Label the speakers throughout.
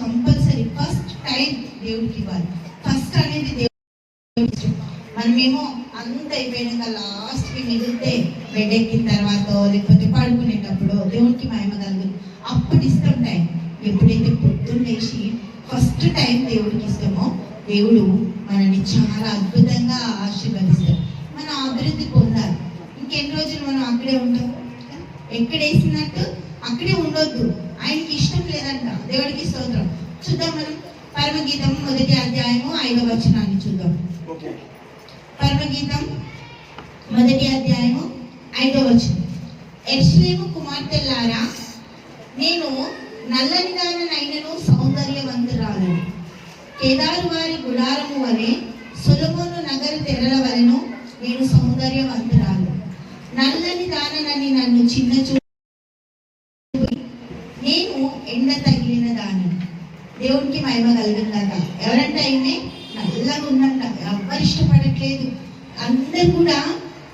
Speaker 1: Compulsory first time దేవుడికి ఇవ్వాలి. First అనేది దేవుడికి. మనమేమో అంత అయిపోయినాక లాస్ట్కి మిగిలితే బెడ్ ఎక్కిన తర్వాత లేకపోతే పడుకునేటప్పుడు దేవుడికి మహిమ కలుగుతుంది. అప్పుడు ఇస్తాం టైం. ఎప్పుడైతే పొద్దున్న లేచి ఫస్ట్ టైం దేవుడికి ఇస్తామో దేవుడు మనల్ని చాలా అద్భుతంగా ఆశీర్వదిస్తాడు. మనం అభివృద్ధి పొందాలి. ఇంకెన్ని రోజులు మనం అక్కడే ఉంటాం? ఎక్కడేసినట్టు అక్కడే ఉండొద్దు. ఆయనకి ఇష్టం లేదంట. దేవుడికి స్తోత్రం. చూద్దాం మనం పరమగీతం 1వ అధ్యాయము 5వ వచనాన్ని చూద్దాం. పరమగీతం 1వ అధ్యాయము 5వ వచనం. యెరూషలేము కుమార్తెలారా, నేను నల్లని దాననైనను సౌందర్యవంతురాలను, కేదారు వారి గుడారము వలె సొలొమోను నగర తెరల వలెను నేను సౌందర్యవంతురాలు. నల్లని దాననని నన్ను చిన్న నేను ఎండ తగిలిన దానను. దేవునికి మహిమ కలుగుతుందట. ఎవరంటే ఆయనే నల్లగా ఉందంట. ఎవ్వరు ఇష్టపడట్లేదు. అందరు కూడా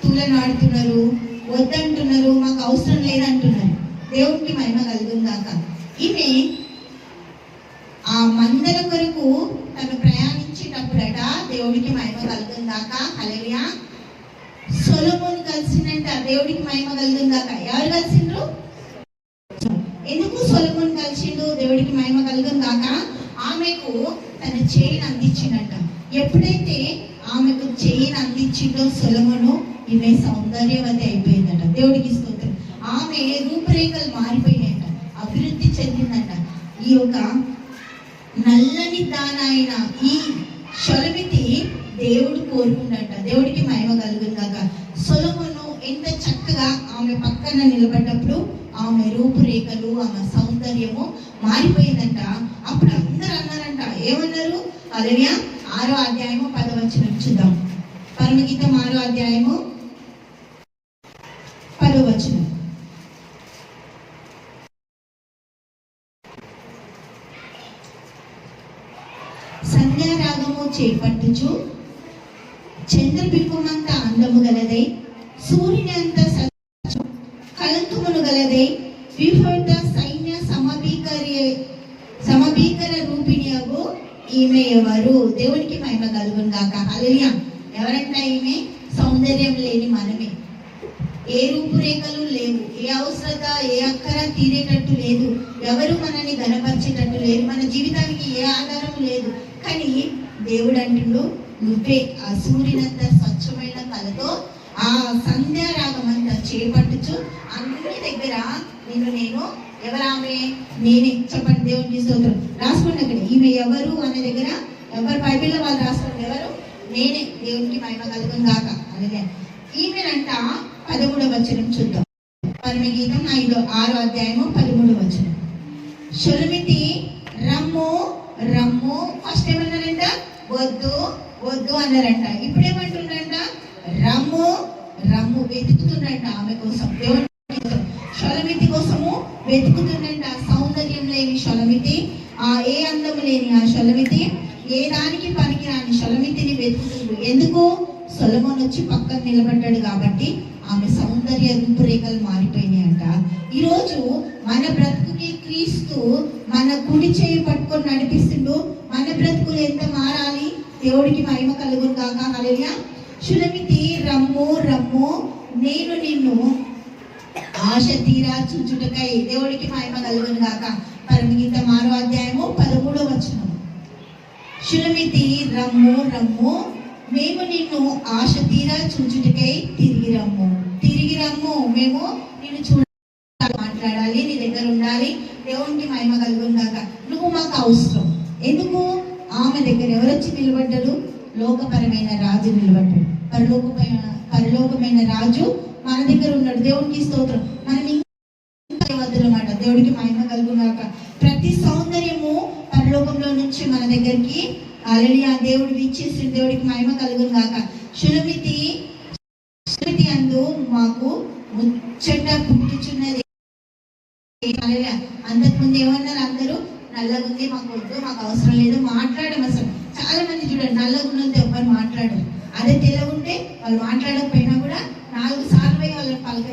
Speaker 1: తూలనాడుతున్నారు, వద్దంటున్నారు, మాకు అవసరం లేదంటున్నారు. దేవునికి మహిమ కలుగుతుందాక. ఈమె ఆ మందల కొరకు తను ప్రయాణించేటప్పుడట దేవుడికి మహిమ కలుగుతుందాక. హల్లెలూయా. సొలొమోను కలిసిందంట. దేవుడికి మహిమ కలుగుతుందాక. ఎవరు కలిసిండ్రు? ఎందుకు సొలొమోను కలిసిండు? దేవుడికి మహిమ కలుగుతుందాక. ఆమెకు తన చేయిని అందించిందంట. ఎప్పుడైతే ఆమెకు చేయిని అందించిండో సొలొమోను, ఈమె సౌందర్యవతి అయిపోయిందట. దేవుడికి స్తోత్రం. ఆమె రూపురేఖలు మారిపోయినాయంట, అభివృద్ధి చెందిందంట. ఈ యొక్క నల్లని దానైన ఈ షొలొమితి దేవుడు కోరుకుందంట. దేవుడికి మహిమ కలుగుందాక. సొలొమోను ఎంత చక్కగా ఆమె పక్కన నిలబడ్డప్పుడు ఆమె రూపురేఖలు, ఆమె సౌందర్యము మారిపోయిందంట. అప్పుడు అందరూ అన్నారంట. ఏమన్నారు? హల్లెలూయా. 6వ అధ్యాయము 10వ వచనం చూద్దాం. పరమగీతం 6వ అధ్యాయము 10వ వచనం. సంధ్యారాగము చేపట్టుచు చంద్రబింబమంత అందము గలదై, సూర్యుని అంత కలంకమును గలదై, విహృత సైన్య సమభీకర రూపిణియగు ఈమె ఎవరు? దేవునికి మహిమ కలుగును గాక. హల్లెలూయా. ఎవరంట ఈమె? సౌందర్యం లేని మనమే. ఏ రూపురేఖలు లేవు, ఏ అవసరత, ఏ అక్కర తీరేటట్టు లేదు, ఎవరు మనల్ని గనపరిచేటట్టు లేదు, మన జీవితానికి ఏ ఆధారం లేదు. కానీ దేవుడు అంటుండు, నువ్వే ఆ సూర్యునంత స్వచ్ఛమైన కళతో ఆ సంధ్యారాగం అంతా చేపట్టుచు అన్ని దగ్గర నేను ఎవరామె? నేనే. చెప్పండి. దేవునికి స్తోత్రం. రాసుకోండి అక్కడ. ఈమె ఎవరు అనే దగ్గర ఎవరు బైబిల్లో వాళ్ళు రాసుకోండి. ఎవరు? నేనే. దేవునికి మహిమ కలుగును గాక. అలాగే ఈమెనంట 13వ వచనం చూద్దాం. పరమగీతం 6వ అధ్యాయము 13వ వచనం. షొలొమితి రమ్ము రమ్ము. ఫస్ట్ ఏమన్నారంట? వద్దు వద్దు అన్నారంట. ఇప్పుడు ఏమంటుండంట? రమ్ము రమ్ము. వెతుకుతుండంట ఆమె కోసం. దేవుని షొలొమితి కోసము వెతుకుతుండంట. సౌందర్యం లేని షొలొమితి, ఏ అందము లేని ఆ షొలొమితి, ఏ దానికి పనికిరాని షొలొమితిని వెతుకుతుంది. ఎందుకు? సొలొమోను వచ్చి పక్కన నిలబడ్డాడు కాబట్టి ఆమె సౌందర్య రూపురేఖలు మారిపోయినాయంట. ఈరోజు మన బ్రతుకుకి క్రీస్తు మన కుడి చేయి పట్టుకొని నడిపిస్తుండు. మన బ్రతుకులు ఎంత మారాలి? దేవుడికి మహిమ కలుగును గాక. హల్లెలూయా. షొలొమితి రమ్ము రమ్ము, నేను నిన్ను ఆశ తీరా చూచుటకై. దేవుడికి మహిమ కలుగును గాక. పరమగీతం 6వ అధ్యాయము 13వ వచనం. షొలొమితి రమ్ము రమ్ము, మేము నిన్ను ఆశ తీరా చూచుటకై తిరిగి రమ్ము. తిరిగి రమ్ము. మేము నిన్ను చూడాలి, మాట్లాడాలి, నీ దగ్గర ఉండాలి. దేవునికి మహిమ కలుగును గాక. నువ్వు మాకు అవసరం. ఎందుకు? ఆమె దగ్గర ఎవరొచ్చి నిలబడ్డాడు? లోకపరమైన రాజు నిలబడ్డాడు. పరలోకమైన రాజు మన దగ్గర ఉన్నాడు. దేవునికి స్తోత్రం. మనం ఇంకా వద్దనమాట. దేవుడికి మహిమ కలుగును గాక. ప్రతి సౌందర్యము పరలోకంలో నుంచి మన దగ్గరికి హల్లెలూయా దేవుడు ఇచ్చేసి. దేవుడికి మహిమ కలుగును గాక. షొలొమితి అందు మాకు ముచ్చట పుట్టుచున్నది. హల్లెలూయా. అంతకుముందు ఏమన్నారు? అందరూ నల్లగుంది, మాకు వద్దు, మాకు అవసరం లేదు, మాట్లాడడం. అసలు చాలా మంది చూడండి, నల్లగున్నది ఎవరు మాట్లాడరు. అదే తెల్లగుంటే వాళ్ళు మాట్లాడకపోయినా కూడా 4 సార్లు వాళ్ళని పలక